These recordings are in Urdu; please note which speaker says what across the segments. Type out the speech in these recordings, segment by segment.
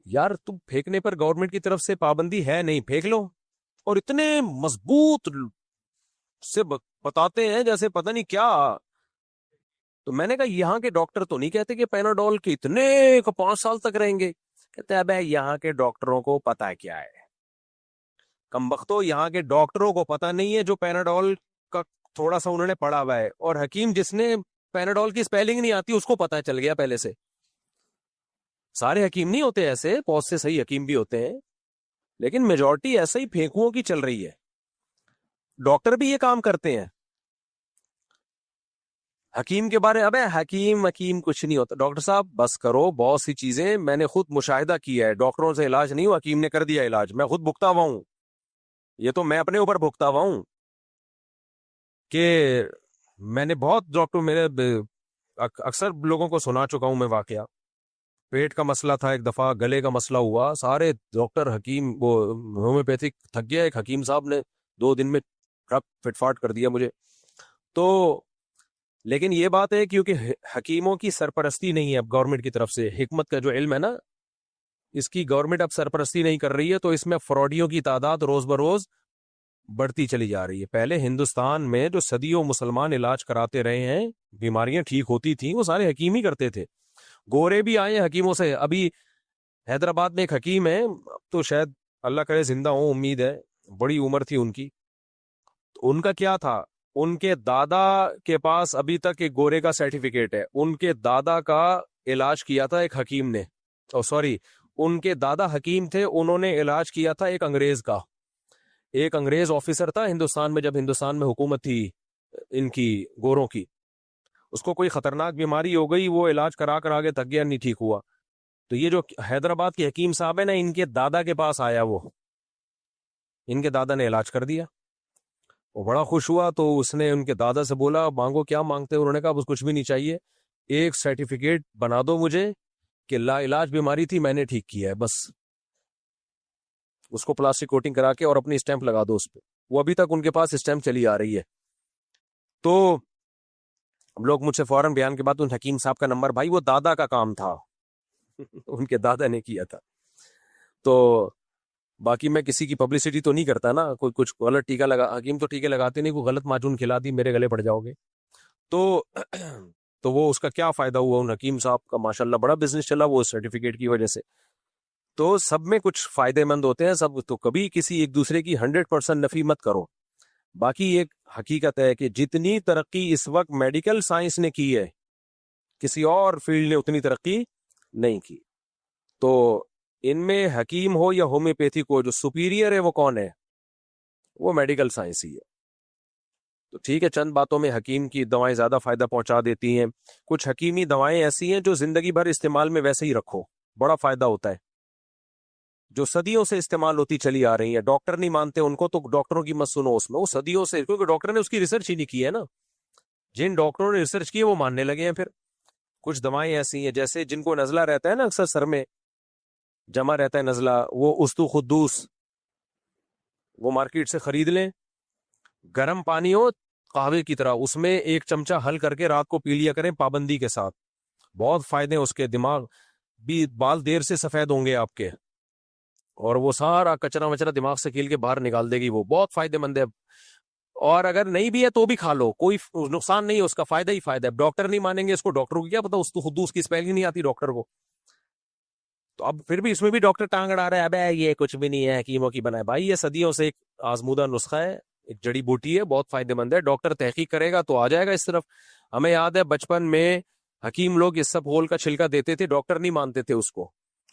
Speaker 1: یار تم پھینکنے پر گورنمنٹ کی طرف سے پابندی ہے نہیں، پھینک لو. اور اتنے مضبوط سے بتاتے ہیں جیسے پتہ نہیں کیا. تو میں نے کہا یہاں کے ڈاکٹر تو نہیں کہتے کہ پیناڈول کے اتنے 5 سال تک رہیں گے. کہتے ہیں ابے یہاں کے ڈاکٹروں کو پتا کیا ہے، کمبختو یہاں کے ڈاکٹروں کو پتا نہیں ہے جو پیناڈول کا تھوڑا سا انہوں نے پڑھا ہوا ہے. اور حکیم جس نے پیناڈول کی سپیلنگ نہیں آتی اس کو پتا چل گیا پہلے سے. سارے حکیم نہیں ہوتے ایسے، بہت سے صحیح حکیم بھی ہوتے ہیں، لیکن میجورٹی ایسے ہی پھینکوؤں کی چل رہی ہے. ڈاکٹر بھی یہ کام کرتے ہیں. حکیم کے بارے ابے حکیم کچھ نہیں ہوتا. ڈاکٹر صاحب بس کرو، بہت سی چیزیں میں نے خود مشاہدہ کیا ہے. ڈاکٹروں سے علاج نہیں ہوا، حکیم نے کر دیا علاج. میں خود بھگتا ہوا ہوں، یہ تو میں اپنے اوپر بھگتا ہوا ہوں کہ میں نے بہت ڈاکٹر، میرے اکثر لوگوں کو سنا چکا ہوں میں واقعہ. پیٹ کا مسئلہ تھا ایک دفعہ، گلے کا مسئلہ ہوا، سارے ڈاکٹر حکیم وہ ہومیوپیتھک تھک گیا. ایک حکیم صاحب نے 2 دن میں فٹ فاٹ کر دیا مجھے. تو لیکن یہ بات ہے کیونکہ حکیموں کی سرپرستی نہیں ہے اب گورنمنٹ کی طرف سے. حکمت کا جو علم ہے نا، اس کی گورنمنٹ اب سرپرستی نہیں کر رہی ہے، تو اس میں فراڈیوں کی تعداد روز بروز بڑھتی چلی جا رہی ہے. پہلے ہندوستان میں جو صدیوں مسلمان علاج کراتے رہے ہیں، بیماریاں ٹھیک ہوتی تھیں، وہ سارے حکیم ہی کرتے تھے. گورے بھی آئے حکیموں سے. ابھی حیدرآباد میں ایک حکیم ہے، اب تو شاید اللہ کرے زندہ ہوں، امید ہے، بڑی عمر تھی ان کی. ان کا کیا تھا، ان کے دادا کے پاس ابھی تک ایک گورے کا سرٹیفکیٹ ہے. ان کے دادا کا علاج کیا تھا ایک حکیم نے، ان کے دادا حکیم تھے، انہوں نے علاج کیا تھا ایک انگریز کا. ایک انگریز آفیسر تھا ہندوستان میں، جب ہندوستان میں حکومت تھی ان کی گوروں کی. اس کو کوئی خطرناک بیماری ہو گئی، وہ علاج کرا کر آگے تک گیا، نہیں ٹھیک ہوا. تو یہ جو حیدرآباد کے حکیم صاحب ہے نا، ان کے دادا کے پاس آیا، وہ ان کے دادا نے علاج کر دیا. وہ بڑا خوش ہوا، تو اس نے ان کے دادا سے بولا مانگو کیا مانگتے. انہوں نے کہا بس کچھ بھی نہیں چاہیے، ایک سرٹیفکیٹ بنا دو مجھے کہ لا علاج بیماری تھی میں نے ٹھیک کیا ہے، بس اس کو پلاسٹک کوٹنگ کرا کے اور اپنی اسٹیمپ لگا دو اس پہ. وہ ابھی تک ان کے پاس اسٹیمپ چلی آ رہی ہے. تو لوگ مجھ سے فوراً بیان کے بعد ان حکیم صاحب کا نمبر، بھائی وہ دادا کا کام تھا ان کے دادا نے کیا تھا. تو باقی میں کسی کی پبلسٹی تو نہیں کرتا نا، کوئی کچھ غلط ٹیکا لگا، حکیم تو ٹیکے لگاتے نہیں، کوئی غلط معجون کھلا دی میرے گلے پڑ جاؤ گے. تو وہ اس کا کیا فائدہ ہوا. ان حکیم صاحب کا ماشاءاللہ بڑا بزنس چلا وہ سرٹیفکیٹ کی وجہ سے. تو سب میں کچھ فائدے مند ہوتے ہیں سب، تو کبھی کسی ایک دوسرے کی 100% نفی مت کرو. باقی ایک حقیقت ہے کہ جتنی ترقی اس وقت میڈیکل سائنس نے کی ہے، کسی اور فیلڈ نے اتنی ترقی نہیں کی. تو ان میں حکیم ہو یا ہومیوپیتھی کو، جو سپیریئر ہے وہ کون ہے، وہ میڈیکل سائنس ہی ہے. تو ٹھیک ہے، چند باتوں میں حکیم کی دوائیں زیادہ فائدہ پہنچا دیتی ہیں. کچھ حکیمی دوائیں ایسی ہیں جو زندگی بھر استعمال میں ویسے ہی رکھو، بڑا فائدہ ہوتا ہے، جو صدیوں سے استعمال ہوتی چلی آ رہی ہیں. ڈاکٹر نہیں مانتے ان کو، تو ڈاکٹروں کی مت سنو اس میں، وہ صدیوں سے، کیونکہ ڈاکٹر نے اس کی ریسرچ ہی نہیں کی ہے نا. جن ڈاکٹروں نے ریسرچ کی ہے وہ ماننے لگے ہیں. پھر کچھ دوائیں ایسی ہیں جیسے جن کو نزلہ رہتا ہے نا، اکثر سر میں جمع رہتا ہے نزلہ، وہ استو خدوس، وہ مارکیٹ سے خرید لیں. گرم پانی ہو قہوے کی طرح، اس میں 1 چمچہ حل کر کے رات کو پی لیا کریں پابندی کے ساتھ. بہت فائدے ہیں اس کے. دماغ بھی، بال دیر سے سفید ہوں گے آپ کے، اور وہ سارا کچرا وچرا دماغ سے کھیل کے باہر نکال دے گی. وہ بہت فائدے مند ہے. اور اگر نہیں بھی ہے تو بھی کھا لو، کوئی نقصان نہیں ہے اس کا، فائدہ ہی فائدہ ہے. ڈاکٹر نہیں مانیں گے اس کو، ڈاکٹر کو کیا پتا، اس تو خدوس کی اسپیلنگ نہیں آتی ڈاکٹر کو. تو اب پھر بھی اس میں بھی ڈاکٹر ٹانگ اڑا رہا ہے، ابے یہ کچھ بھی نہیں ہے، حکیموں کی بنائے. بھائی یہ صدیوں سے ایک آزمودہ نسخہ ہے، ایک جڑی بوٹی ہے، بہت فائدے مند ہے. ڈاکٹر تحقیق کرے گا تو آ جائے گا اس طرف. ہمیں یاد ہے بچپن میں حکیم لوگ اس سب گول کا چھلکا دیتے تھے، ڈاکٹر نہیں مانتے تھے اس کو.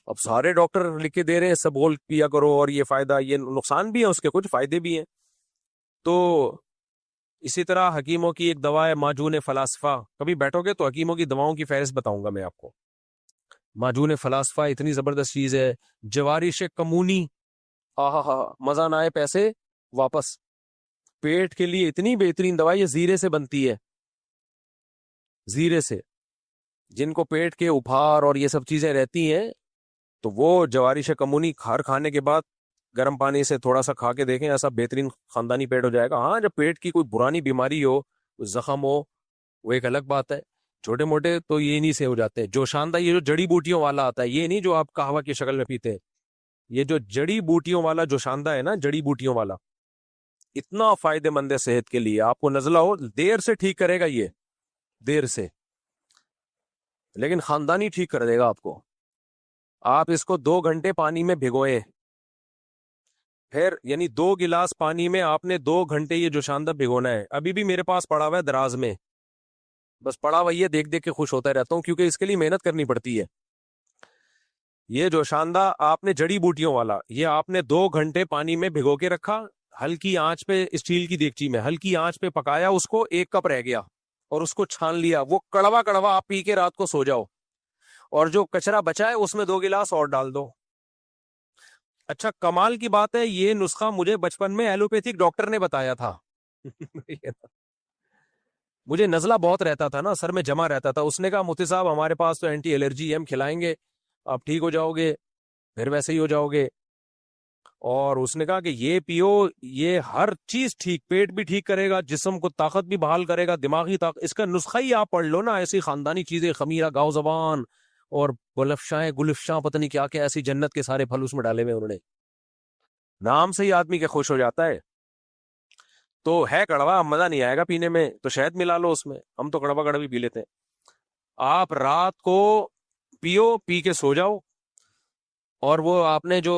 Speaker 1: اب سارے ڈاکٹر لکھ کے دے رہے ہیں سب گول پیا کرو، اور یہ فائدہ، یہ نقصان بھی ہے اس کے، کچھ فائدے بھی ہیں. تو اسی طرح حکیموں کی ایک دوا ہے معجون فلاسفہ. کبھی بیٹھو گے تو حکیموں کی دواؤں کی فہرست بتاؤں گا میں آپ کو. معجون فلاسفہ اتنی زبردست چیز ہے. جوارش کمونی، مزہ نہ آئے پیسے واپس. پیٹ کے لیے اتنی بہترین دوائی ہے، زیرے سے بنتی ہے، زیرے سے. جن کو پیٹ کے ابھار اور یہ سب چیزیں رہتی ہیں تو وہ جوارش کمونی کھانے کے بعد گرم پانی سے تھوڑا سا کھا کے دیکھیں، ایسا بہترین خاندانی پیٹ ہو جائے گا. ہاں جب پیٹ کی کوئی پرانی بیماری ہو، کوئی زخم ہو، وہ ایک الگ بات ہے. چھوٹے موٹے تو یہ نہیں سے ہو جاتے ہیں. جوشاندہ یہ جو جڑی بوٹیوں والا آتا ہے, یہ نہیں جو آپ قہوہ کی شکل میں پیتے ہیں, یہ جو جڑی بوٹیوں والا جوشاندہ ہے نا, جڑی بوٹیوں والا, اتنا فائدے مند ہے صحت کے لیے. آپ کو نزلہ ہو دیر سے ٹھیک کرے گا یہ, دیر سے, لیکن خاندانی ٹھیک کر دے گا آپ کو. آپ اس کو 2 گھنٹے پانی میں بھگوئیں, پھر یعنی 2 گلاس پانی میں آپ نے 2 گھنٹے یہ جوشاندہ بھگونا ہے. ابھی بھی میرے پاس پڑا ہوا ہے دراز میں, بس پڑا ہوا یہ دیکھ دیکھ کے خوش ہوتا رہتا ہوں, کیونکہ اس کے لیے محنت کرنی پڑتی ہے. یہ جوشاندہ آپ نے جڑی بوٹیوں والا, یہ آپ نے 2 گھنٹے پانی میں بھگو کے رکھا, ہلکی آنچ پہ, اسٹیل کی دیگچی میں ہلکی آنچ پہ پکایا اس کو, 1 کپ رہ گیا اور اس کو چھان لیا. وہ کڑوا کڑوا آپ پی کے رات کو سو جاؤ, اور جو کچرا بچا ہے اس میں 2 گلاس اور ڈال دو. اچھا کمال کی بات ہے, یہ نسخہ مجھے بچپن میں ایلوپیتھک ڈاکٹر نے بتایا تھا. مجھے نزلہ بہت رہتا تھا نا, سر میں جمع رہتا تھا. اس نے کہا مفتی صاحب ہمارے پاس تو اینٹی الرجی ہم کھلائیں گے, آپ ٹھیک ہو جاؤ گے, پھر ویسے ہی ہو جاؤ گے. اور اس نے کہا کہ یہ پیو, یہ ہر چیز ٹھیک, پیٹ بھی ٹھیک کرے گا, جسم کو طاقت بھی بحال کرے گا, دماغی طاقت. اس کا نسخہ ہی آپ پڑھ لو نا, ایسی خاندانی چیزیں, خمیرہ, گاؤ زبان اور بلفشاں گلفشاں, پتہ نہیں کیا کیا ایسی جنت کے سارے پھل اس میں ڈالے ہوئے انہوں نے. نام سے ہی آدمی کے خوش ہو جاتا ہے. تو ہے کڑوا, مزہ نہیں آئے گا پینے میں, تو شہد ملا لو اس میں. ہم تو کڑوا کڑوی پی لیتے ہیں. آپ رات کو پیو, پی کے سو جاؤ, اور وہ آپ نے جو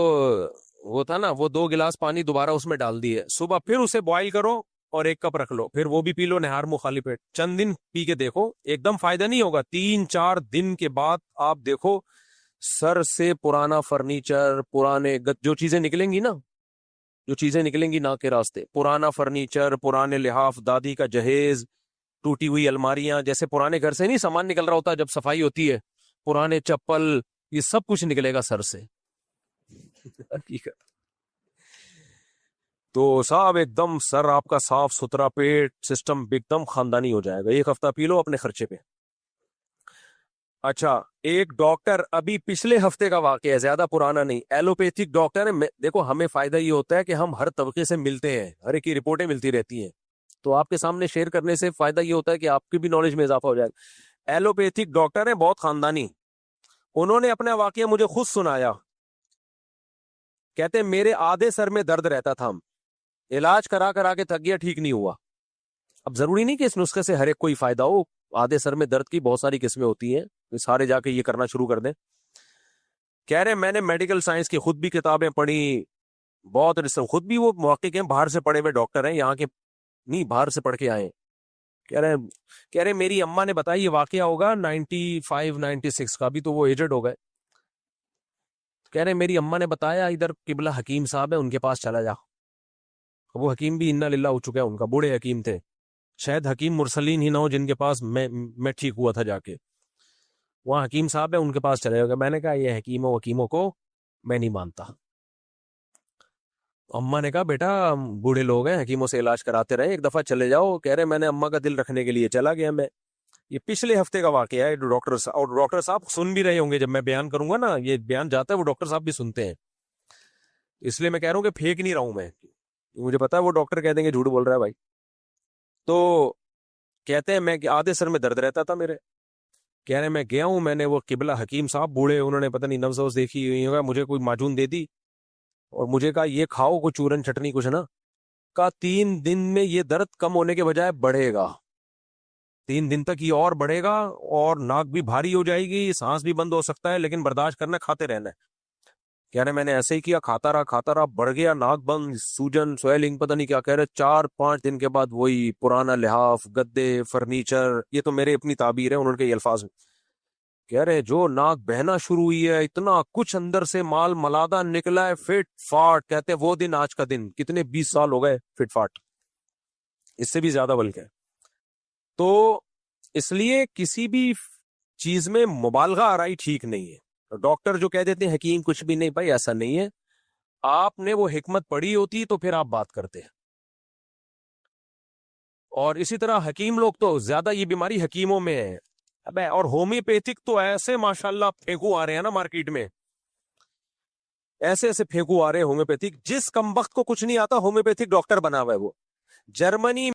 Speaker 1: وہ تھا نا, وہ 2 گلاس پانی دوبارہ اس میں ڈال دیے, صبح پھر اسے بوائل کرو اور 1 کپ رکھ لو, پھر وہ بھی پی لو نہار منہ خالی پیٹ. چند دن پی کے دیکھو, ایک دم فائدہ نہیں ہوگا. 3-4 دن کے بعد آپ دیکھو سر سے پرانا فرنیچر, پرانے جو چیزیں نکلیں گی نا, جو چیزیں نکلیں گی ناک کے راستے, پرانا فرنیچر, پرانے لحاف, دادی کا جہیز, ٹوٹی ہوئی الماریاں, جیسے پرانے گھر سے نہیں سامان نکل رہا ہوتا جب صفائی ہوتی ہے, پرانے چپل, یہ سب کچھ نکلے گا سر سے. تو صاحب ایک دم سر آپ کا صاف ستھرا, پیٹ سسٹم ایک دم خاندانی ہو جائے گا. 1 ہفتہ پی لو اپنے خرچے پہ. اچھا, ایک ڈاکٹر, ابھی پچھلے ہفتے کا واقعہ ہے, زیادہ پرانا نہیں, ایلوپیتھک ڈاکٹر ہے. دیکھو ہمیں فائدہ یہ ہوتا ہے کہ ہم ہر طبقے سے ملتے ہیں, ہر ایک کی رپورٹیں ملتی رہتی ہیں, تو آپ کے سامنے شیئر کرنے سے فائدہ یہ ہوتا ہے کہ آپ کی بھی نالج میں اضافہ ہو جائے گا. ایلوپیتھک ڈاکٹر ہیں, بہت خاندانی. انہوں نے اپنا واقعہ مجھے خود سنایا. کہتے میرے آدھے سر میں درد رہتا تھا, علاج کرا کرا کے تھک گیا, ٹھیک نہیں ہوا. اب ضروری نہیں کہ اس نسخے سے ہر ایک کوئی فائدہ ہو, آدھے سر میں درد کی بہت ساری قسمیں ہوتی ہیں, سارے جا کے یہ کرنا شروع کر دیں. کہہ رہے میں نے میڈیکل سائنس کی خود بھی کتابیں پڑھی, بہت خود بھی وہ محقق ہیں, باہر سے پڑھے ہوئے ڈاکٹر ہیں, یہاں کے نہیں, باہر سے پڑھ کے آئے. کہہ رہے میری اماں نے بتایا, یہ واقعہ ہوگا 95-96 کا, بھی تو وہ ایجڈ ہو گئے. کہہ رہے میری اماں نے بتایا ادھر قبلہ حکیم صاحب ہے, ان کے پاس چلا جا. وہ حکیم بھی انا للہ ہو چکا ہے, ان کا بوڑھے حکیم تھے, شاید حکیم مرسلین ہی نہ ہو جن کے پاس میں ٹھیک ہوا تھا جا کے. وہاں حکیم صاحب ہے, ان کے پاس چلے گا. میں نے کہا یہ حکیموں کو میں نہیں مانتا. اماں نے کہا بیٹا بوڑھے لوگ ہیں, حکیموں سے علاج کراتے رہے, ایک دفعہ چلے جاؤ. کہہ رہے میں نے اماں کا دل رکھنے کے لیے چلا گیا میں. یہ پچھلے ہفتے کا واقعہ ہے. ڈاکٹر صاحب سن بھی رہے ہوں گے, جب میں بیان کروں گا نا, یہ بیان جاتا ہے وہ ڈاکٹر صاحب بھی سنتے ہیں, اس لیے میں کہہ رہا ہوں کہ پھینک نہیں رہا ہوں میں, مجھے پتا ہے وہ ڈاکٹر کہہ دیں گے جھوٹ بول رہا ہے بھائی. تو کہتے ہیں میں آدھے سر میں درد رہتا تھا میرے. کہہ رہے میں گیا ہوں, میں نے وہ قبلہ حکیم صاحب بوڑھے, انہوں نے پتہ نہیں نبض دیکھی ہوئی ہوگا, مجھے کوئی معجون دے دی اور مجھے کہا یہ کھاؤ, کوئی چورن چٹنی کچھ نا. کہا 3 دن میں یہ درد کم ہونے کے بجائے بڑھے گا, 3 دن تک یہ اور بڑھے گا, اور ناک بھی بھاری ہو جائے گی, سانس بھی بند ہو سکتا ہے, لیکن برداشت کرنا, کھاتے رہنا ہے. کہہ رہے میں نے ایسے ہی کیا, کھاتا رہا, بڑھ گیا, ناک بند, سوجن, سویلنگ, پتہ نہیں کیا. کہہ رہے 4-5 دن کے بعد وہی پرانا لحاف, گدے, فرنیچر, یہ تو میرے اپنی تعبیر ہے, انہوں کے الفاظ میں. کہہ رہے جو ناک بہنا شروع ہوئی ہے, اتنا کچھ اندر سے مال ملادہ نکلا ہے, فٹ فاٹ. کہتے وہ دن آج کا دن, کتنے 20 سال ہو گئے فٹ فاٹ, اس سے بھی زیادہ بلکہ. تو اس لیے کسی بھی چیز میں مبالغہ آرائی ٹھیک نہیں ہے. ڈاکٹر جو کہہ دیتے ہیں حکیم کچھ بھی نہیں, بھائی ایسا نہیں ہے. آپ نے وہ حکمت پڑھی ہوتی تو پھر آپ بات کرتے ہیں. اور اسی طرح حکیم لوگ تو زیادہ یہ بیماری حکیموں میں ہے. ابے اور ہومیوپیتھک تو ایسے ماشاءاللہ پھینکو آ رہے ہیں نا مارکیٹ میں, ایسے پھینکو آ رہے ہیں ہومیوپیتھک. جس کم وقت کو کچھ نہیں آتا ہومیوپیتھک ڈاکٹر بنا ہوا ہے, وہ جرمنی